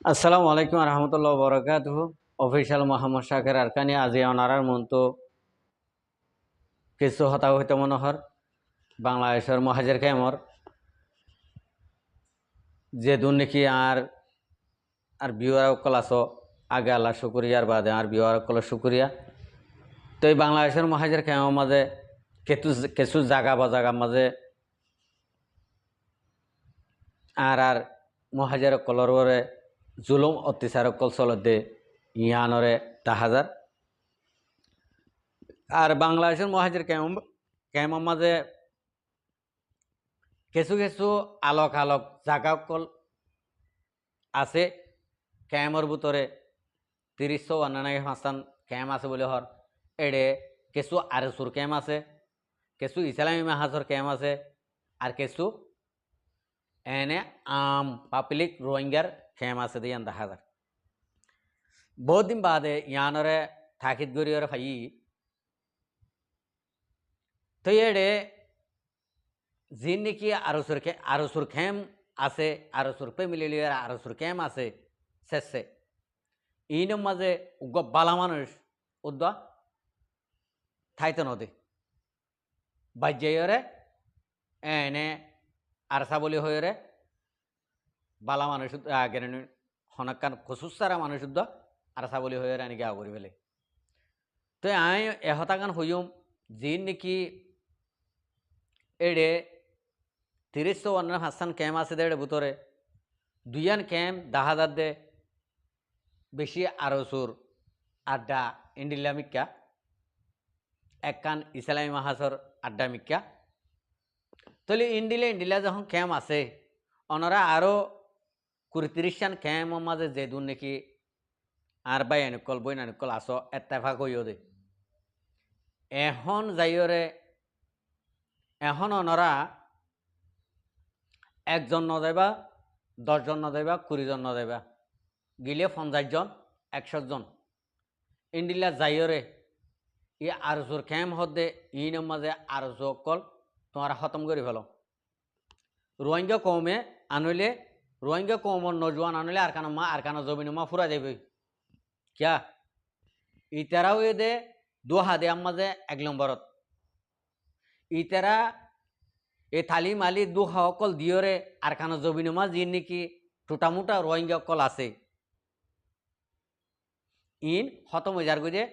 আসসালামু আলাইকুম রহমতুল্লাহ বরকাতুহু। অফিসিয়াল মোহাম্মদ শাকের আরকানি আজি অনারার মতো কিছু হতা হইতে মনোহর বাংলাদেশের মহাজের কেমর যে দুর্নীতি আর বিওয়ার অকল আস আগে আল্লাহ শুক্রিয়ার বাদে আর বিওয়ার অকল শুক্রিয়া। তো এই বাংলাদেশের মহাজের কেমর মাঝে কিছু জায়গা বা জায়গার মাঝে আর মহাজের অকলরে জুলুম অত্যাচার অকল চলতে ইয়ানরে তাহাজার আর বাংলাদেশের মহাজের কেমন মাঝে কিছু কিছু আলোক আলোক জাগা কল আছে ক্যামর ভিতরে ৩৫৫ ক্যাম আছে বলে হর এডে কিছু আরসুর ক্যাম আছে, কিছু ইসলামী মাহাজর ক্যাম আছে, আর কিছু এনে আম পাবলিক রোহিঙ্গার ক্যাম আছে দিয়ে দেখা যায়। বহুত দিন বাদে ইয়ানরে থাকিত গরিয়রে ফাই তো এডে যিন নাকি আরসুর ক্যাম আছে, আরসুর ফ্যামিলির আরসুর ক্যাম আছে শেষে ইনের মাঝে উগ্র বালা মানুষ উদ্দা থাইতে নদী বাজ্যাইরে এনে আরসা বলি হয়ে বালা মানুষ আগে হনকান খসুসারা মানুষ উদ্দা আরসা বলি হয়ে আনি গা করি ফেলে। তো আই এহতাগান হইম যিন নাকি এডে ৩৫৫ ক্যাম্প আছে দেড় ভিতরে দুইয়ান ক্যাম্প দেখা দে বেশি আরসুর আড্ডা ইন্ডিলা মিক্কা একখান ইসলামী মাহাজর আড্ডা মিক্কা। তাহলে ইন্ডিলা যখন ক্যাম্প আছে ওনারা আরও ৩০খান ক্যাম্পর মাঝে যে দূর নাকি আর বাই আনুকল বই আনুকল আস এত্তেফাক হইও দে এখন যাইরে এখন ওনারা একজন নজাইবা ১০ জন নজাইবা ২০ জন নজাইবা গিলে ৫০ জন ১০০ জন ইন্ডিলা যাইরে ই আরজোর ক্যাম্প হদে ইনের মাঝে আরজো কল তোমারা খতম করে ফেলো। রোহিঙ্গা কৌমে আনলে রোহিঙ্গা কৌমর নজওয়ান আনলে আর কানো জমিন মা ফুরা যাবে কিয়া ইতারাও এ দে দোহা দে মাঝে ১ নম্বরত ইতারা এ থালি মালি দুহা অকল দিয়রে আর কানো জমিন মা যি নাকি টোটামোটা রোহিঙ্গা অকল আছে ইন খতম হয়ে যার গিয়ে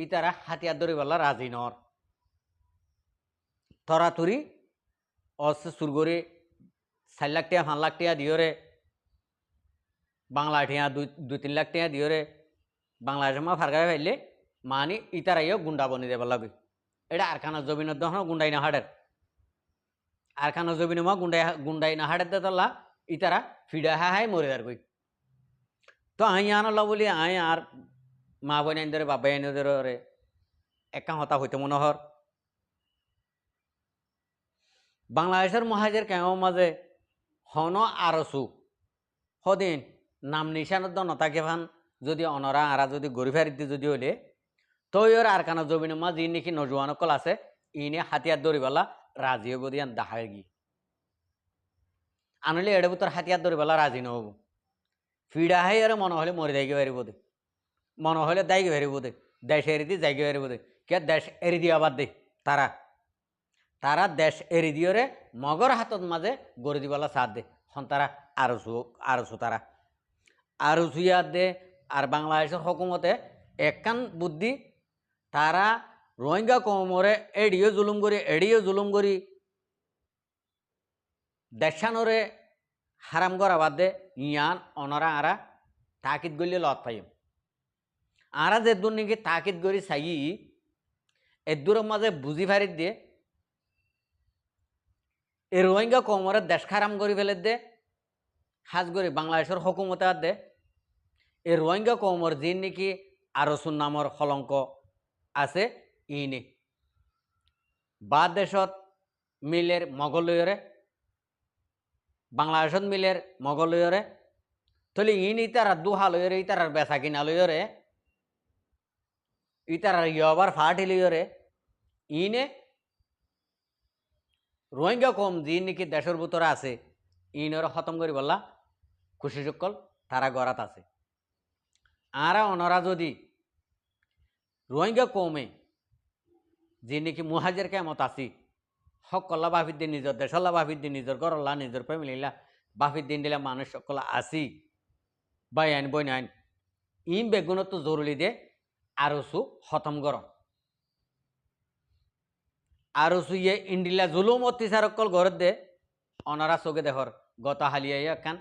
ইতারা হাতিয়ার ধরে বললা রাজি নর তরাতুরি অস্ত্র সুরগরে ৪ লাখ টাকা ৫ লাখ টাকা দিয়রে বাংলা ঠিয়া ২-৩ লাখ টাকা দিয়রে বাংলাদেশের মা ফারগায় ফাইলে মানি ইতারাইও গুন্ডা বনি দেবার লাগবে। এটা আরখানা জমিনের দহন গুন্ডাই না হাটের আরখানা জমিন মা গুন্ডাই না হাটের দেতলা ইতারা ফিডা হাই মরে যার গই। তো আই আনলা বলি আই আর মা বোন আইনদের বাবা আইনদের একা হতা হইতে মনোহর বাংলাদেশের মহাজের কেমন মাঝে হন আরসু সদিন নাম নিশানত নতাকে ফান যদি অনরা আরা যদি গরিফারিতে যদি হইলে তৈর আর কানা জমিন মা যি নাকি নজওয়ানকল আছে ইনে হাতিয়ার দরিবালা রাজি হব দিয়ান দাহার গি আনলে এড়ে তোর হাতিয়ার দরিবালা রাজি নহব ফিডা হাই আর মনে হলে মরে যাইগে পারিব দে মনে হলে দাইগে পারিব দে দেশ এরি দিয়ে যাইগে পারিব দে কে দেশ এরি দিয়ে আবার দে তারা তারা দেশ এরি দিয়রে মগর হাতত মাঝে গড়ি দিবালা সাথ দে হন তারা আরসু তারা আরসু ইয়াদ দে আর বাংলাদেশের হকুমতে একখান বুদ্ধি তারা রোহিঙ্গা কমরে এডিও জুলুম করি দেশানরে হারাম করা বাদ দে ইয়ান অনরা আরা তাকিদ গলি লত পাইম আরা যে দূর নাকি তাকিদ করি চাই এদূরের মাঝে বুঝি ফারি দিয়ে এই রোহিঙ্গা কমরে দেশ খারাম করে ফেলে দে হাজ করে বাংলাদেশের হকুমতে আর দে এই রোহিঙ্গা কমর যে নাকি আরসুন নামর কলঙ্ক আছে ইনে বা দেশত মিলের মগলয়রে বাংলাদেশত মিলের মগলয়রে তাহলে ইন ইতারা দুহা লয়রে ইতারার বেচা কিনা লয়রে ইতারার ইয়বার ফাটি লয়রে ইনে রোহিঙ্গা কম যে নাকি দেশের ভিতরে আছে ইনরে খতম করি বললা খুশি সকল তারা গড়াত আছে। আরা অনরা যদি রোহিঙ্গা কৌমে যে নাকি মুহাজের কেমত আছি সকল্লা বাফির দিন নিজের দেশল্লা বাফির দিন নিজের গরল্লা নিজের ফ্যামিলিলা বাফির দিন দিলে মানুষ সকল আসি বাই আইন বই আইন ইম বেগুনত তো জরুরি দে আরসু খতম গর আরসু ইয়ে ইন্ডিলা জুলুম অত্যাচার অকল গরত দে অনারা চোখে দেহর গত হালিয়া কান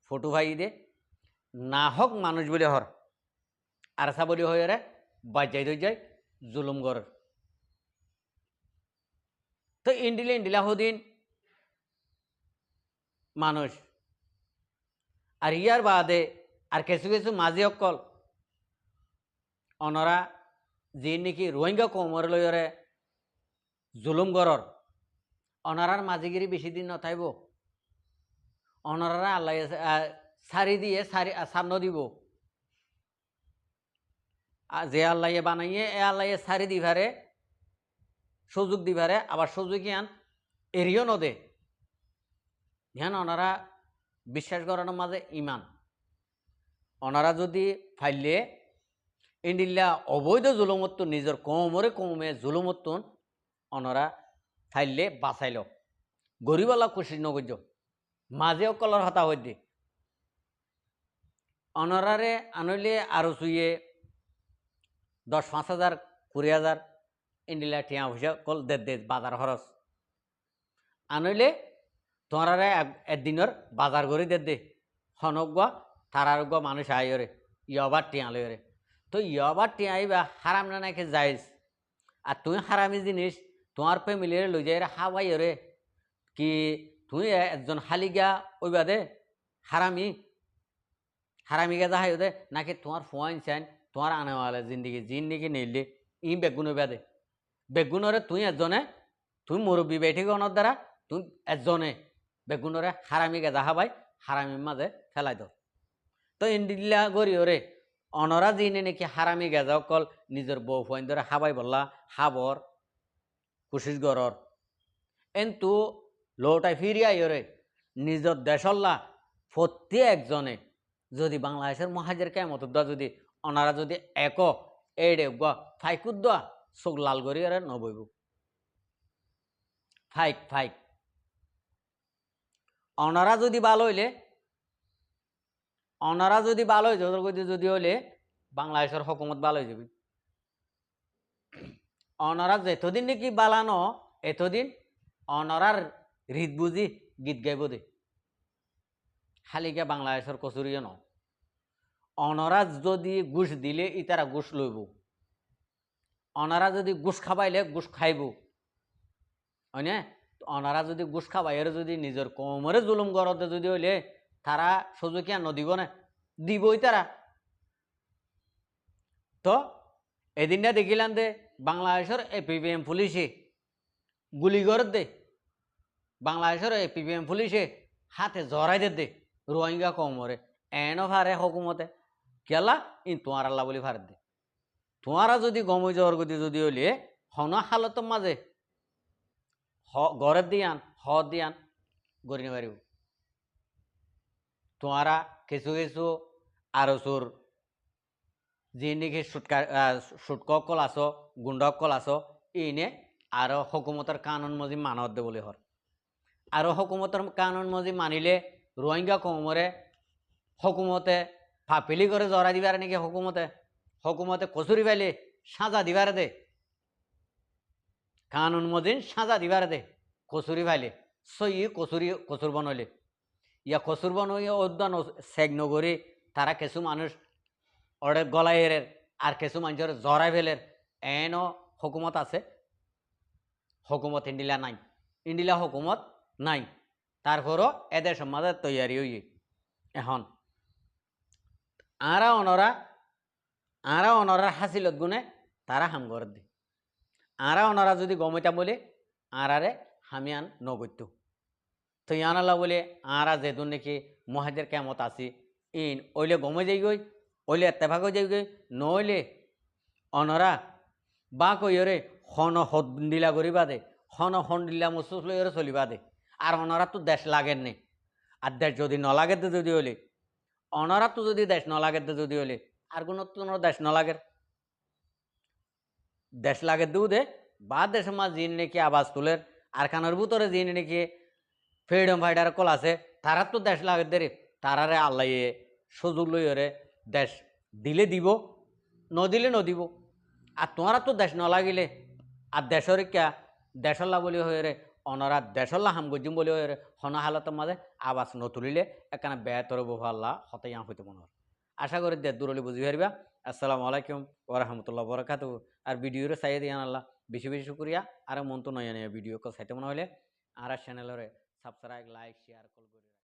ফটো ভাই দে না হক মানুষ বলে হর আরসা বলি হয়ে রে বাজাই দই যায় জুলুম গরের। তো ইন্ডিলা হদিন মানুষ আর ইয়ার বাদে আর কিছু কিছু মাঝি অকল অনরা যে নাকি রোহিঙ্গা কৌমর লয়রে জুলুম গরর অনারার মাঝিগিরি বেশি দিন নথাইব। অনারা আল্লাহ সারি দিয়ে সান্ন দিব যে আল্লাহ বানাইয়ে এ আল্লাহ সারি দিভারে সুযোগ দিভারে আবার সুযোগ ইয়ান এরিও নদে ধ্যান ওনারা বিশ্বাস করানোর মাঝে ইমান ওনারা যদি ফাইলে ইন্ডিল্লা অবৈধ জুলুমত্তন নিজের কৌমে জুলুমত্তন ওনারা ফাইলে বাঁচাইল গরিবালা খুশি নগর্য মাঝে অকলর হতা হয়ে দি অনরারে আনলে আরো চুইয়ে 10-5,000 20,000 ইন্ডিলা টিয়া পয়সা কল দে বাজার খরচ আনলে তোমারে একদিনের বাজার করে দে হনগুয়া তারার গুয়া মানুষ আইরে ইয়বার টিয়া লইরে। তো ইয়বার টিয়া আইবা হারাম না নাকি যাইস আর তুই হারামি জিনিস তোমার ফ্যামিলির লই যাই হাওয়াই রে কি তুই একজন হালিগা ওই বাদে হারামি গা যাহাই দে নাকি তোমার ফোয়াইন চাইন তোমার আনেওয়ালা জিন্দিগি নিলে ই বেগুন বাদে বেগুনরে তুই একজনে তুই মুরব্বী বেঠি গণর দ্বারা তুই একজনে বেগুনরে হারামি গা যাহা ভাই হারামির মাঝে ফেলাই দাও। তো ইন্ডিল্লা গড়ি ওরে অনরা যিনি নাকি হারামি গেজা অকল নিজের বউ ফোয়াইন ধরে হাবাই বললা হাবর কুশিস গরর কিন্তু লোটাই ফিরিয়াই ওরে নিজের দেশল্লা প্রত্যেক একজনে যদি বাংলাদেশের মহাজের কেমত যদি ওনারা যদি এক এড়ে ফাইকুদ দেওয়া চোখ লাল করি আর নবইব ফাইক ওনারা যদি ভালো হইলে ওনারা যদি ভালো হয়ে যদি হইলে বাংলাদেশের হকুমত ভালো হয়ে যাবে। ওনারা যেতদিন নাকি বালানো এতদিন ওনারার হৃদ বুঝি গীত গাইব দে হালিকা বাংলাদেশের কচুরিও ন অনরা যদি ঘুষ দিলে ইতারা ঘুষ লইব অনারা যদি ঘুষ খাবাইলে ঘুষ খাইব হয় না। অনারা যদি ঘুষ খাবাইয়ের যদি নিজের কোমরে জুলুম করতে যদি হইলে তারা সুযোগিয়া নদিব না দিবই তারা। তো এদিনটা দেখিলাম দে বাংলাদেশের এপিপিএম পুলিশে গুলি করে দে বাংলাদেশের এপিপিএম পুলিশে হাতে জড়াই দে রোহিঙ্গা কোমরে এনো ভারে হকুমতে কেলা ই তোমার আল্লাহ বলি ভারত দে তোমারা যদি গমই জোর গতি যদি হইলে হন হালতের মাঝে গড়ের দিয়ান দিয়ান গড়ি নে পারিব। তোমারা কিছু কিছু আরো চোর যে নাকি সুটকল আস গুন্ডকল আস ইনে আরো হকুমতের কানুন মজি মানত দে বলে হর আরো হকুমতের কানুন মজি মানিলে রোহিঙ্গা কোমরে হকুমতে ফাপিলি করে জড়া দিবার নাকি হকুমতে কচুরি পাইলে সাজা দিবার দে কানুন মজিন সাজা দিবার দে কচুরি পাইলে সই কচুর বনইলে ইয়া কচুর বনইয়া উদ্যান সেগ নগরী তারা কিছু মানুষ ওরে গলাইয়ের আর কিছু মানুষের জড়াই ফেলের এনো হকুমত আছে হকুমত ইন্ডিলা হকুমত নাই তারপরও এদের সমাজের তৈয়ারি হইয়ে এখন আরা অনরা হাসিলত গুনে তারা হাম করে দে আরা অনরা যদি গমিতা বলে আরারে হামিয়ান নগত্য তো ইয়ানালা বলে আরা যেহেতু নাকি মহাজের কেমত আছি ইন ওইলে গমে যাই গই ওইলে এত্তেভাগ যাই গই নইলে অনরা বা কইরে হন হন্দিলা করিবা দে হন হন্দিলা মুসুস লইরে চলিবা দে আর অনরা তো দেশ লাগেন নে আর দেশ যদি নলাগে যদি হলে অনরা তো যদি দেশ নলাগে যদি হলে আর কোনো দেশ নলাগের দেশ লাগে দে বা দেশের মা যিনি নাকি আবাজ তুলের আর খানের ভিতরে যিনি নাকি ফ্রিডম ফাইটার কল আছে তারা তো দেশ লাগে দেরে তারারে আল্লাহ সুযোগ লইরে দেশ দিলে দিব নদিলে নদিব আর তোমারা তো দেশ নলাগিলে আর দেশের কে দেশল্লা বলি হয়ে রে অনরা দেশল্লা হাম গজিম বলি হয়ে রে হন হালতের মাঝে আবাস নতুলিলে এখানে বেতর বহাল্লা হতাই হইতে মনে হয় আশা করি দেশ দূরলি বুঝি পারবা। আসসালামু আলাইকুম ওরহামতুল্লাহ বরকাত। আর ভিডিওরে চাই দিয়ে আল্লাহ বেশি বেশি শুক্রিয়া আর মন তো নয় ভিডিও সাইতে মনে হলে আর চ্যানেলরে সাবস্ক্রাইব লাইক শেয়ার কল করে